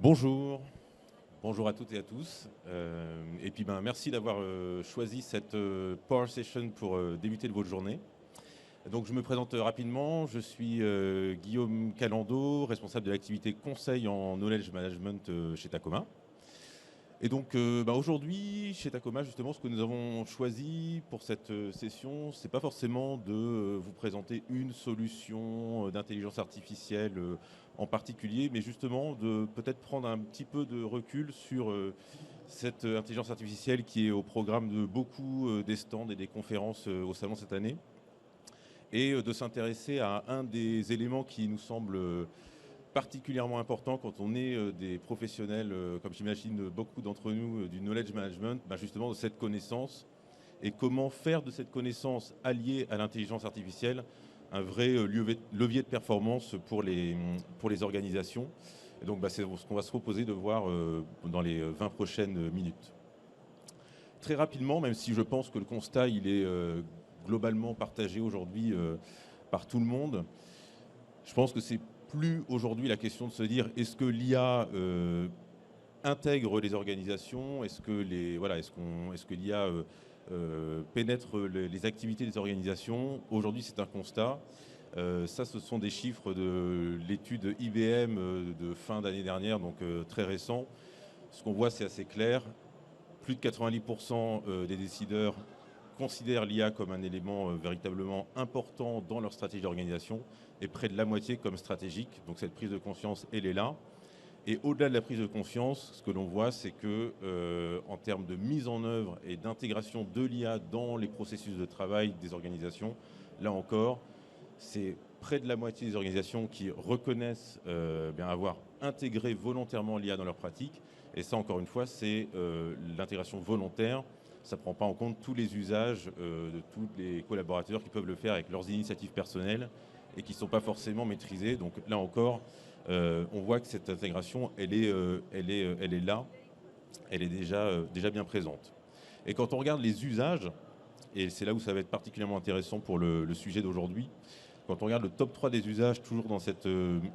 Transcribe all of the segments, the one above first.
Bonjour, bonjour à toutes et à tous. Et puis merci d'avoir choisi cette Power Session pour débuter de votre journée. Donc je me présente rapidement, je suis Guillaume Calando, responsable de l'activité conseil en knowledge management chez Tacoma. Et donc aujourd'hui, chez Tacoma, justement, ce que nous avons choisi pour cette session, c'est pas forcément de vous présenter une solution d'intelligence artificielle en particulier, mais justement de peut-être prendre un petit peu de recul sur cette intelligence artificielle qui est au programme de beaucoup des stands et des conférences au salon cette année, et de s'intéresser à un des éléments qui nous semble particulièrement important quand on est des professionnels, comme j'imagine beaucoup d'entre nous, du knowledge management, justement de cette connaissance, et comment faire de cette connaissance alliée à l'intelligence artificielle un vrai levier de performance pour les organisations. Et donc c'est ce qu'on va se proposer de voir dans les 20 prochaines minutes. Très rapidement, même si je pense que le constat il est globalement partagé aujourd'hui par tout le monde, je pense que c'est plus aujourd'hui la question de se dire est-ce que l'IA intègre les organisations, est-ce que l'IA pénètre les activités des organisations. Aujourd'hui, c'est un constat. Ça, ce sont des chiffres de l'étude IBM de fin d'année dernière, donc très récent. Ce qu'on voit, c'est assez clair. Plus de 90% des décideurs considèrent l'IA comme un élément véritablement important dans leur stratégie d'organisation, et près de la moitié comme stratégique. Donc cette prise de conscience, elle est là. Et au-delà de la prise de conscience, ce que l'on voit, c'est que en termes de mise en œuvre et d'intégration de l'IA dans les processus de travail des organisations, là encore, c'est près de la moitié des organisations qui reconnaissent avoir intégré volontairement l'IA dans leur pratique. Et ça, encore une fois, c'est l'intégration volontaire. Ça ne prend pas en compte tous les usages de tous les collaborateurs qui peuvent le faire avec leurs initiatives personnelles et qui ne sont pas forcément maîtrisées. Donc là encore, on voit que cette intégration, elle est là, elle est déjà bien présente. Et quand on regarde les usages, et c'est là où ça va être particulièrement intéressant pour le sujet d'aujourd'hui, quand on regarde le top 3 des usages, toujours dans cette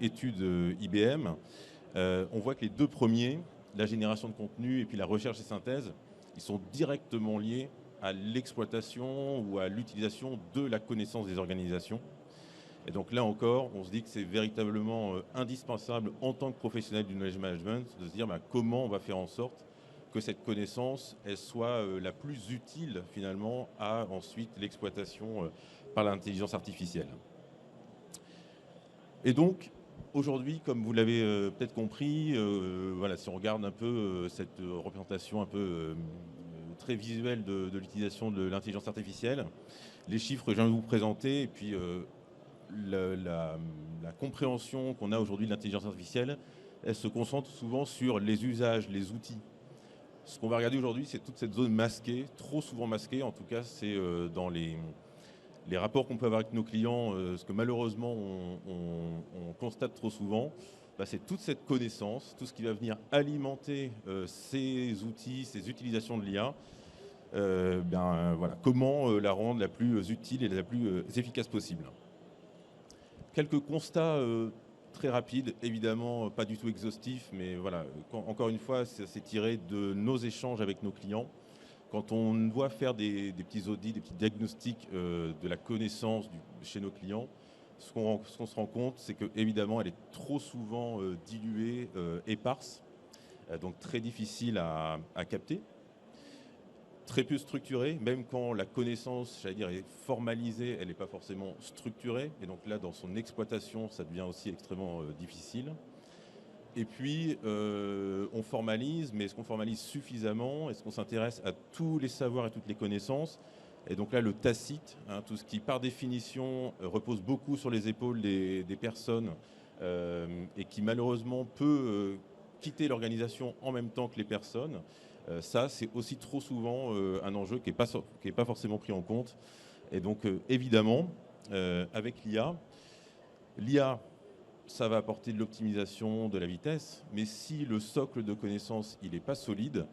étude IBM, on voit que les deux premiers, la génération de contenu et puis la recherche et synthèse, ils sont directement liés à l'exploitation ou à l'utilisation de la connaissance des organisations. Et donc là encore, on se dit que c'est véritablement indispensable en tant que professionnel du knowledge management de se dire comment on va faire en sorte que cette connaissance elle soit la plus utile finalement à ensuite l'exploitation par l'intelligence artificielle. Et donc, aujourd'hui, comme vous l'avez peut-être compris, si on regarde un peu cette représentation un peu très visuelle de l'utilisation de l'intelligence artificielle, les chiffres que je viens de vous présenter, et puis la compréhension qu'on a aujourd'hui de l'intelligence artificielle, elle se concentre souvent sur les usages, les outils. Ce qu'on va regarder aujourd'hui, c'est toute cette zone masquée, trop souvent masquée, en tout cas, c'est dans les rapports qu'on peut avoir avec nos clients, ce que malheureusement on constate trop souvent, c'est toute cette connaissance, tout ce qui va venir alimenter ces outils, ces utilisations de l'IA. Comment la rendre la plus utile et la plus efficace possible. Quelques constats très rapides, évidemment pas du tout exhaustifs, mais voilà, encore une fois, c'est tiré de nos échanges avec nos clients. Quand on doit faire des petits audits, des petits diagnostics de la connaissance chez nos clients, ce qu'on se rend compte, c'est qu'évidemment, elle est trop souvent diluée, éparse, donc très difficile à capter. Très peu structurée, même quand la connaissance, j'allais dire, est formalisée, elle n'est pas forcément structurée. Et donc là, dans son exploitation, ça devient aussi extrêmement difficile. Et puis, on formalise, mais est-ce qu'on formalise suffisamment? Est-ce qu'on s'intéresse à tous les savoirs et toutes les connaissances? Et donc là, le tacite, tout ce qui, par définition, repose beaucoup sur les épaules des personnes et qui, malheureusement, peut quitter l'organisation en même temps que les personnes. Ça, c'est aussi trop souvent un enjeu qui n'est pas forcément pris en compte. Et donc, évidemment, avec l'IA, ça va apporter de l'optimisation, de la vitesse, mais si le socle de connaissances il n'est pas solide,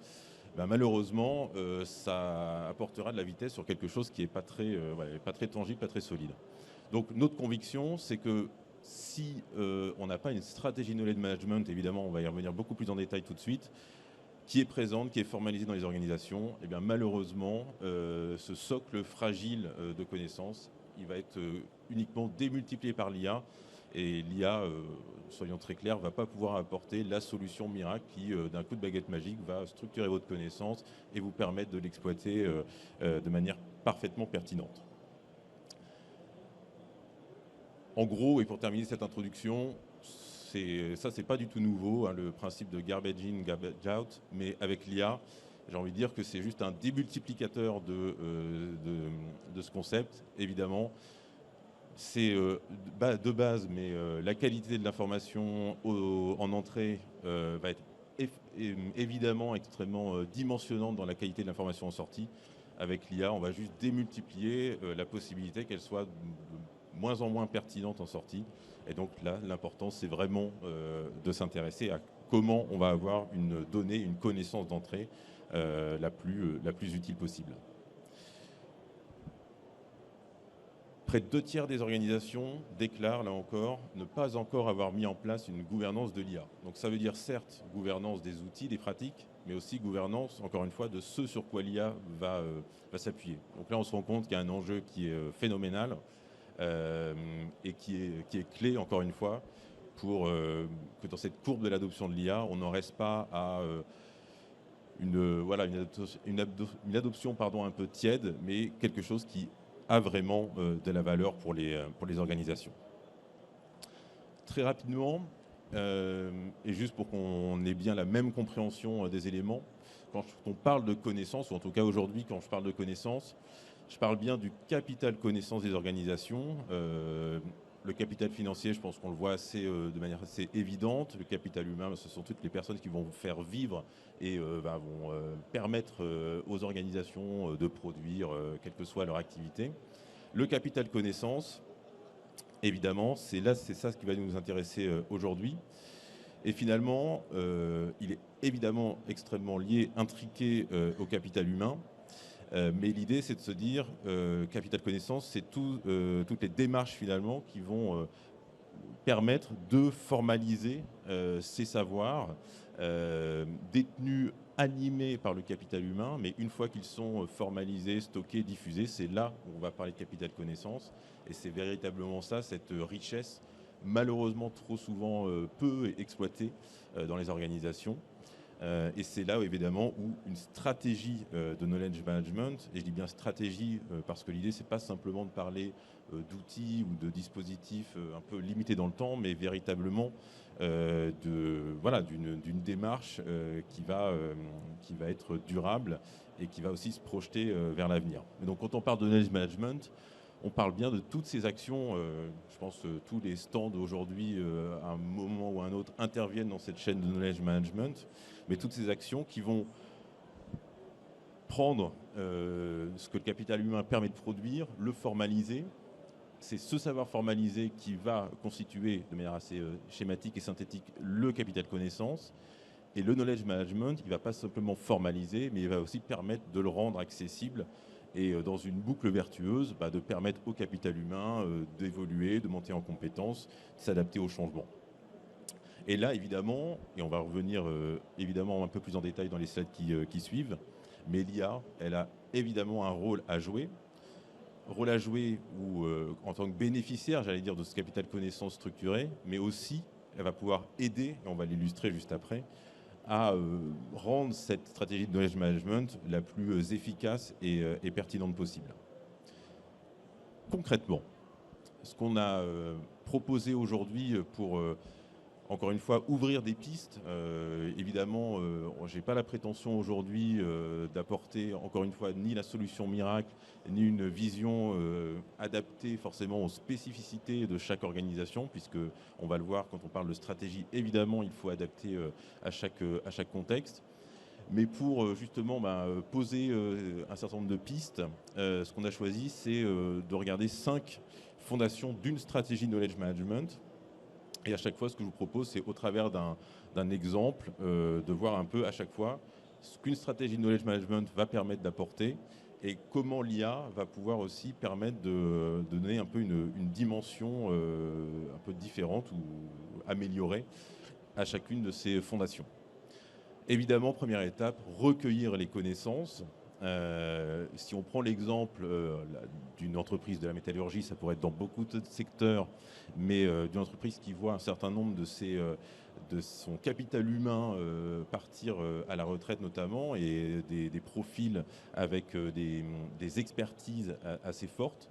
malheureusement, ça apportera de la vitesse sur quelque chose qui n'est pas très tangible, pas très solide. Donc notre conviction, c'est que si on n'a pas une stratégie knowledge management, évidemment, on va y revenir beaucoup plus en détail tout de suite, qui est présente, qui est formalisée dans les organisations, et bien malheureusement, ce socle fragile de connaissances, il va être uniquement démultiplié par l'IA. Et l'IA, soyons très clairs, ne va pas pouvoir apporter la solution miracle qui, d'un coup de baguette magique, va structurer votre connaissance et vous permettre de l'exploiter de manière parfaitement pertinente. En gros, et pour terminer cette introduction, ça, c'est pas du tout nouveau, hein, le principe de garbage in, garbage out, mais avec l'IA, j'ai envie de dire que c'est juste un démultiplicateur de ce concept, évidemment. C'est de base, mais la qualité de l'information en entrée va être évidemment extrêmement dimensionnante dans la qualité de l'information en sortie. Avec l'IA, on va juste démultiplier la possibilité qu'elle soit de moins en moins pertinente en sortie. Et donc là, l'important, c'est vraiment de s'intéresser à comment on va avoir une donnée, une connaissance d'entrée la plus utile possible. Près de 2/3 des organisations déclarent, là encore, ne pas encore avoir mis en place une gouvernance de l'IA. Donc ça veut dire certes gouvernance des outils, des pratiques, mais aussi gouvernance, encore une fois, de ce sur quoi l'IA va s'appuyer. Donc là, on se rend compte qu'il y a un enjeu qui est phénoménal et qui est clé, encore une fois, pour que dans cette courbe de l'adoption de l'IA, on n'en reste pas à une adoption un peu tiède, mais quelque chose qui a vraiment de la valeur pour les organisations. Très rapidement, et juste pour qu'on ait bien la même compréhension des éléments, quand on parle de connaissances, ou en tout cas aujourd'hui quand je parle de connaissances, je parle bien du capital connaissance des organisations. Le capital financier, je pense qu'on le voit de manière assez évidente. Le capital humain, ce sont toutes les personnes qui vont vous faire vivre et vont permettre aux organisations de produire, quelle que soit leur activité. Le capital connaissance, évidemment, c'est ça ce qui va nous intéresser aujourd'hui. Et finalement, il est évidemment extrêmement lié, intriqué au capital humain. Mais l'idée, c'est de se dire, capital connaissance, c'est toutes les démarches finalement qui vont permettre de formaliser ces savoirs détenus, animés par le capital humain, mais une fois qu'ils sont formalisés, stockés, diffusés, c'est là où on va parler de capital connaissance. Et c'est véritablement ça, cette richesse, malheureusement trop souvent peu exploitée dans les organisations. Et c'est là, évidemment, où une stratégie de knowledge management, et je dis bien stratégie parce que l'idée, c'est pas simplement de parler d'outils ou de dispositifs un peu limités dans le temps, mais véritablement d'une démarche qui va être durable et qui va aussi se projeter vers l'avenir. Et donc, quand on parle de knowledge management, on parle bien de toutes ces actions. Je pense que tous les stands aujourd'hui, à un moment ou à un autre, interviennent dans cette chaîne de knowledge management. Mais toutes ces actions qui vont prendre ce que le capital humain permet de produire, le formaliser. C'est ce savoir formalisé qui va constituer, de manière assez schématique et synthétique, le capital connaissance. Et le knowledge management, il ne va pas simplement formaliser, mais il va aussi permettre de le rendre accessible et dans une boucle vertueuse, de permettre au capital humain d'évoluer, de monter en compétences, de s'adapter aux changements. Et là, évidemment, et on va revenir évidemment un peu plus en détail dans les slides qui suivent, mais l'IA, elle a évidemment un rôle à jouer. Rôle à jouer ou en tant que bénéficiaire, j'allais dire, de ce capital connaissance structuré, mais aussi, elle va pouvoir aider, et on va l'illustrer juste après, à rendre cette stratégie de knowledge management la plus efficace et pertinente possible. Concrètement, ce qu'on a proposé aujourd'hui pour, encore une fois, ouvrir des pistes, évidemment, je n'ai pas la prétention aujourd'hui d'apporter, encore une fois, ni la solution miracle, ni une vision adaptée forcément aux spécificités de chaque organisation, puisque on va le voir quand on parle de stratégie, évidemment, il faut adapter à chaque contexte. Mais pour justement poser un certain nombre de pistes, ce qu'on a choisi, c'est de regarder 5 fondations d'une stratégie knowledge management. Et à chaque fois, ce que je vous propose, c'est au travers d'un exemple, de voir un peu à chaque fois ce qu'une stratégie de knowledge management va permettre d'apporter, et comment l'IA va pouvoir aussi permettre de donner un peu une dimension un peu différente ou améliorée à chacune de ces fondations. Évidemment, première étape, recueillir les connaissances. Si on prend l'exemple d'une entreprise de la métallurgie, ça pourrait être dans beaucoup de secteurs, mais d'une entreprise qui voit un certain nombre de son capital humain partir à la retraite notamment, et des profils avec des expertises assez fortes.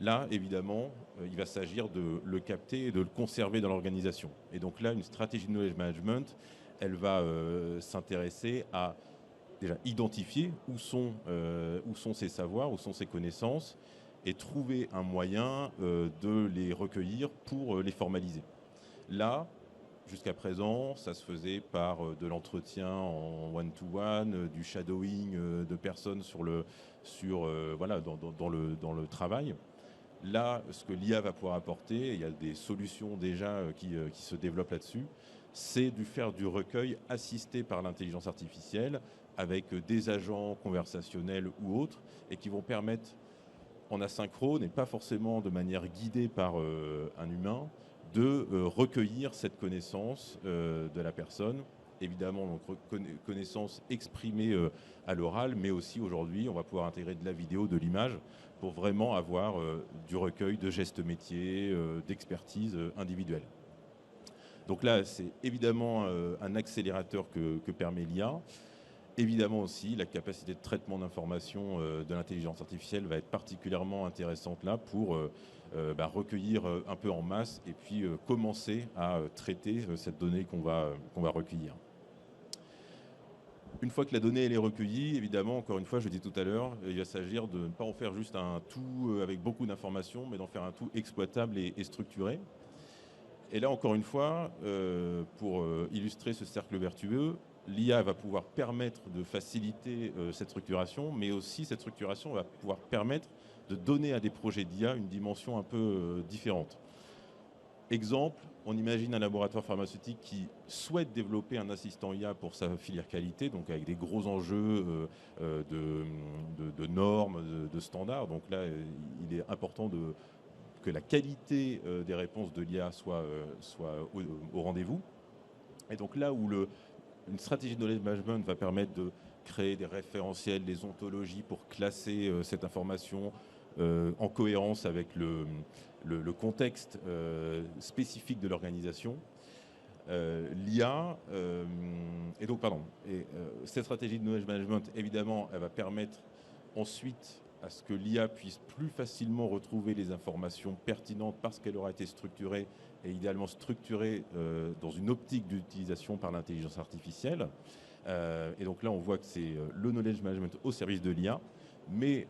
Là, évidemment, il va s'agir de le capter et de le conserver dans l'organisation. Et donc là, une stratégie de knowledge management, elle va s'intéresser à déjà identifier où sont ces savoirs, où sont ces connaissances, et trouver un moyen de les recueillir pour les formaliser. Là, jusqu'à présent, ça se faisait par de l'entretien en one-to-one, du shadowing de personnes voilà, dans le travail. Là, ce que l'IA va pouvoir apporter, il y a des solutions déjà qui se développent là-dessus, c'est de faire du recueil assisté par l'intelligence artificielle avec des agents conversationnels ou autres, et qui vont permettre, en asynchrone et pas forcément de manière guidée par un humain, de recueillir cette connaissance de la personne. Évidemment, donc, connaissance exprimée à l'oral, mais aussi aujourd'hui, on va pouvoir intégrer de la vidéo, de l'image, pour vraiment avoir du recueil de gestes métiers, d'expertise individuelle. Donc là, c'est évidemment un accélérateur que permet l'IA. Évidemment aussi, la capacité de traitement d'informations de l'intelligence artificielle va être particulièrement intéressante là pour recueillir un peu en masse et puis commencer à traiter cette donnée qu'on va recueillir. Une fois que la donnée elle est recueillie, évidemment, encore une fois, je dis tout à l'heure, il va s'agir de ne pas en faire juste un tout avec beaucoup d'informations, mais d'en faire un tout exploitable et structuré. Et là, encore une fois, pour illustrer ce cercle vertueux, l'IA va pouvoir permettre de faciliter cette structuration, mais aussi cette structuration va pouvoir permettre de donner à des projets d'IA une dimension un peu différente. Exemple, on imagine un laboratoire pharmaceutique qui souhaite développer un assistant IA pour sa filière qualité, donc avec des gros enjeux de normes, de standards. Donc là, il est important que la qualité des réponses de l'IA soit au rendez-vous. Et donc là où une stratégie de knowledge management va permettre de créer des référentiels, des ontologies pour classer cette information en cohérence avec le contexte spécifique de l'organisation. L'IA, cette stratégie de knowledge management, évidemment, elle va permettre ensuite à ce que l'IA puisse plus facilement retrouver les informations pertinentes parce qu'elle aura été structurée, et idéalement structurée dans une optique d'utilisation par l'intelligence artificielle. Et donc là, on voit que c'est le knowledge management au service de l'IA, mais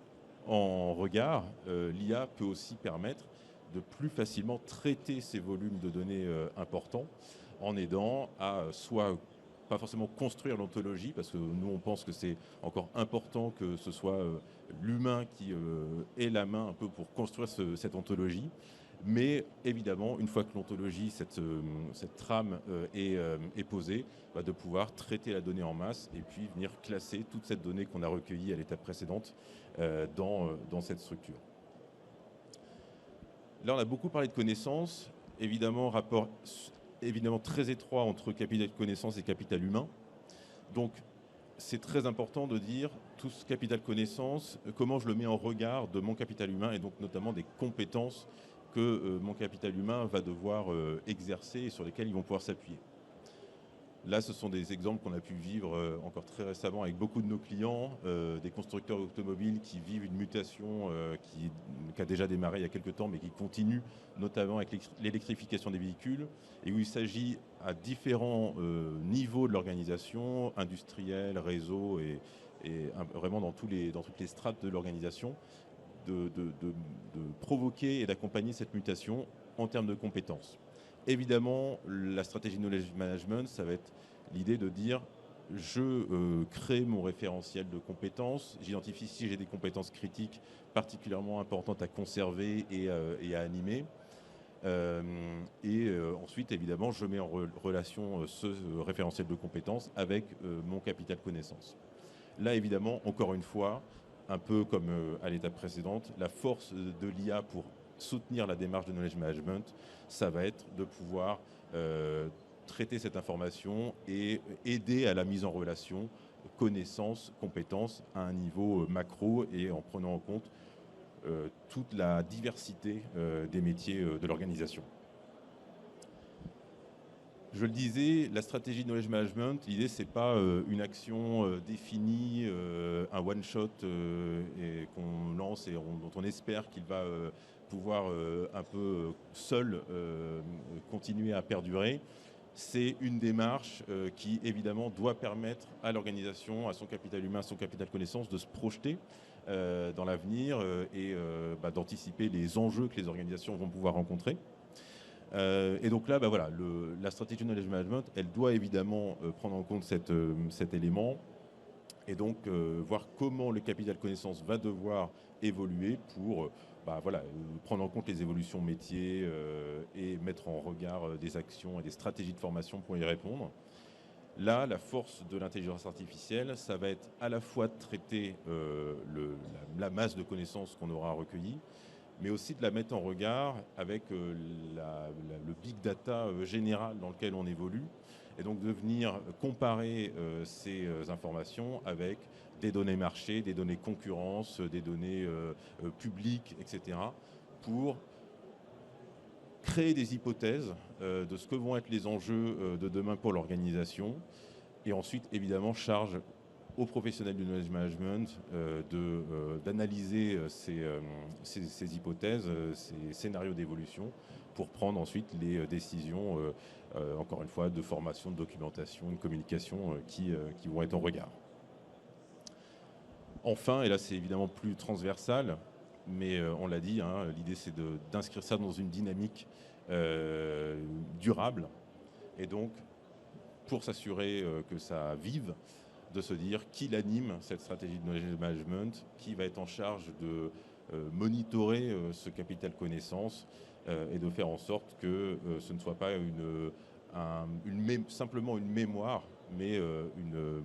en regard, l'IA peut aussi permettre de plus facilement traiter ces volumes de données importants, en aidant à soit pas forcément construire l'ontologie, parce que nous on pense que c'est encore important que ce soit l'humain qui ait la main un peu pour construire cette ontologie, mais évidemment une fois que l'ontologie, cette trame est posée, de pouvoir traiter la donnée en masse et puis venir classer toute cette donnée qu'on a recueillie à l'étape précédente dans cette structure. Là, on a beaucoup parlé de connaissances, évidemment, rapport évidemment très étroit entre capital de connaissances et capital humain. Donc, c'est très important de dire tout ce capital connaissances, comment je le mets en regard de mon capital humain, et donc notamment des compétences que mon capital humain va devoir exercer et sur lesquelles ils vont pouvoir s'appuyer. Là, ce sont des exemples qu'on a pu vivre encore très récemment avec beaucoup de nos clients, des constructeurs automobiles qui vivent une mutation qui a déjà démarré il y a quelques temps, mais qui continue, notamment avec l'électrification des véhicules, et où il s'agit à différents niveaux de l'organisation, industrielle, réseau, et vraiment dans toutes les strates de l'organisation, de provoquer et d'accompagner cette mutation en termes de compétences. Évidemment, la stratégie knowledge management, ça va être l'idée de dire je crée mon référentiel de compétences, j'identifie si j'ai des compétences critiques particulièrement importantes à conserver et à animer. Ensuite, évidemment, je mets en relation ce référentiel de compétences avec mon capital connaissance. Là, évidemment, encore une fois, un peu comme à l'étape précédente, la force de l'IA pour soutenir la démarche de knowledge management, ça va être de pouvoir traiter cette information et aider à la mise en relation connaissances, compétences à un niveau macro et en prenant en compte toute la diversité des métiers de l'organisation. Je le disais, la stratégie de knowledge management, l'idée, c'est pas une action définie, un one-shot qu'on lance et dont on espère qu'il va pouvoir un peu seul continuer à perdurer. C'est une démarche qui, évidemment, doit permettre à l'organisation, à son capital humain, à son capital connaissance, de se projeter dans l'avenir et d'anticiper les enjeux que les organisations vont pouvoir rencontrer. Et donc là, voilà, la stratégie de knowledge management, elle doit évidemment prendre en compte cet élément et donc voir comment le capital connaissance va devoir évoluer pour prendre en compte les évolutions métiers et mettre en regard des actions et des stratégies de formation pour y répondre. Là, la force de l'intelligence artificielle, ça va être à la fois de traiter la masse de connaissances qu'on aura recueillies, mais aussi de la mettre en regard avec le big data général dans lequel on évolue, et donc de venir comparer ces informations avec des données marché, des données concurrence, des données publiques, etc., pour créer des hypothèses de ce que vont être les enjeux de demain pour l'organisation, et ensuite, évidemment, charge aux professionnels du knowledge management d'analyser ces hypothèses, ces scénarios d'évolution pour prendre ensuite les décisions, encore une fois, de formation, de documentation, de communication qui vont être en regard. Enfin, et là c'est évidemment plus transversal, mais on l'a dit, hein, l'idée c'est d'inscrire ça dans une dynamique durable, et donc pour s'assurer que ça vive, de se dire qui l'anime, cette stratégie de knowledge management, qui va être en charge de monitorer ce capital connaissance et de faire en sorte que ce ne soit pas simplement une mémoire, mais une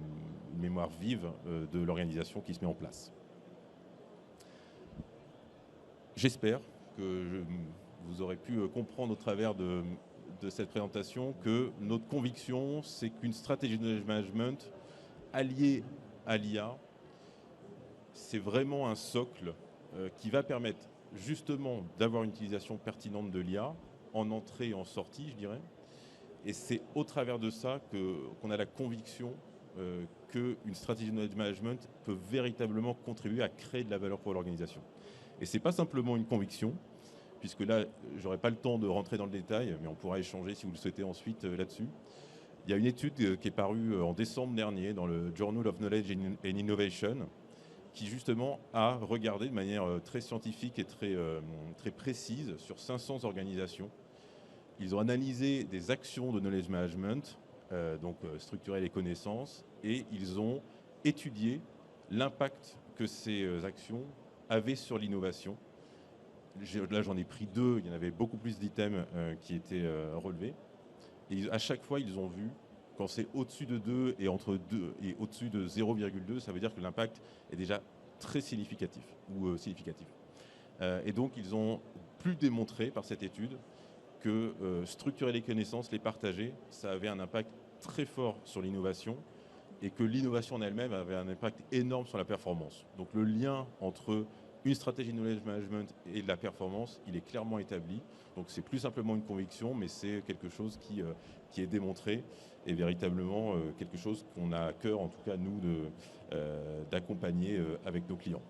mémoire vive de l'organisation qui se met en place. J'espère que vous aurez pu comprendre au travers de cette présentation que notre conviction, c'est qu'une stratégie de knowledge management alliée à l'IA, c'est vraiment un socle qui va permettre justement d'avoir une utilisation pertinente de l'IA en entrée et en sortie, je dirais. Et c'est au travers de ça qu'on a la conviction qu'une stratégie de knowledge management peut véritablement contribuer à créer de la valeur pour l'organisation. Et ce n'est pas simplement une conviction, puisque là, je n'aurai pas le temps de rentrer dans le détail, mais on pourra échanger si vous le souhaitez ensuite là-dessus. Il y a une étude qui est parue en décembre dernier dans le Journal of Knowledge and Innovation, qui justement a regardé de manière très scientifique et très précise sur 500 organisations. Ils ont analysé des actions de knowledge management, donc structurer les connaissances, et ils ont étudié l'impact que ces actions avaient sur l'innovation. Là, j'en ai pris 2, il y en avait beaucoup plus d'items qui étaient relevés. Et à chaque fois, ils ont vu, quand c'est au-dessus de 2 et entre 2 et au-dessus de 0,2, ça veut dire que l'impact est déjà très significatif ou significatif. Et donc, ils ont pu démontrer par cette étude que structurer les connaissances, les partager, ça avait un impact très fort sur l'innovation et que l'innovation en elle-même avait un impact énorme sur la performance. Donc, le lien entre une stratégie de knowledge management et de la performance, il est clairement établi. Donc c'est plus simplement une conviction, mais c'est quelque chose qui est démontré et véritablement quelque chose qu'on a à cœur, en tout cas nous, d'accompagner avec nos clients.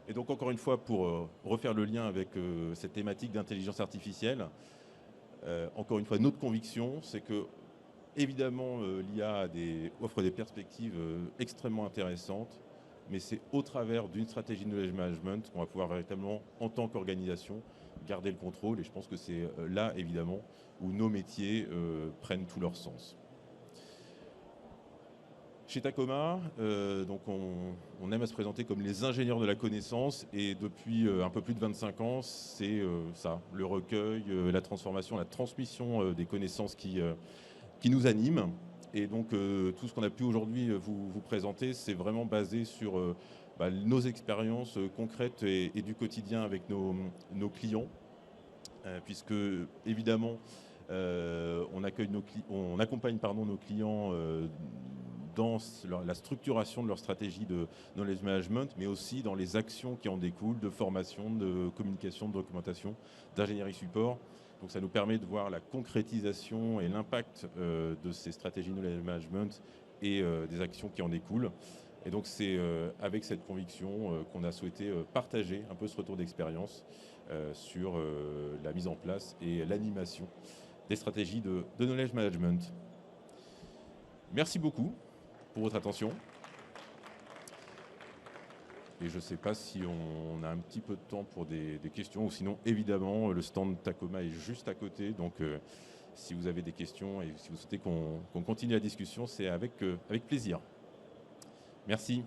Et donc encore une fois, pour refaire le lien avec cette thématique d'intelligence artificielle, encore une fois, notre conviction, c'est que évidemment l'IA offre des perspectives extrêmement intéressantes, mais c'est au travers d'une stratégie de knowledge management qu'on va pouvoir véritablement, en tant qu'organisation, garder le contrôle. Et je pense que c'est là, évidemment, où nos métiers prennent tout leur sens. Chez Tacoma, donc on aime à se présenter comme les ingénieurs de la connaissance. Et depuis un peu plus de 25 ans, c'est ça, le recueil, la transformation, la transmission des connaissances qui nous animent. Et donc tout ce qu'on a pu aujourd'hui vous présenter, c'est vraiment basé sur nos expériences concrètes et du quotidien avec nos clients, puisque évidemment, on accompagne nos clients dans la structuration de leur stratégie de knowledge management, mais aussi dans les actions qui en découlent, de formation, de communication, de documentation, d'ingénierie support. Donc ça nous permet de voir la concrétisation et l'impact de ces stratégies de knowledge management et des actions qui en découlent. Et donc c'est avec cette conviction qu'on a souhaité partager un peu ce retour d'expérience sur la mise en place et l'animation des stratégies de knowledge management. Merci beaucoup pour votre attention. Et je ne sais pas si on a un petit peu de temps pour des questions, ou sinon, évidemment, le stand Tacoma est juste à côté. Donc, si vous avez des questions et si vous souhaitez qu'on continue la discussion, c'est avec plaisir. Merci.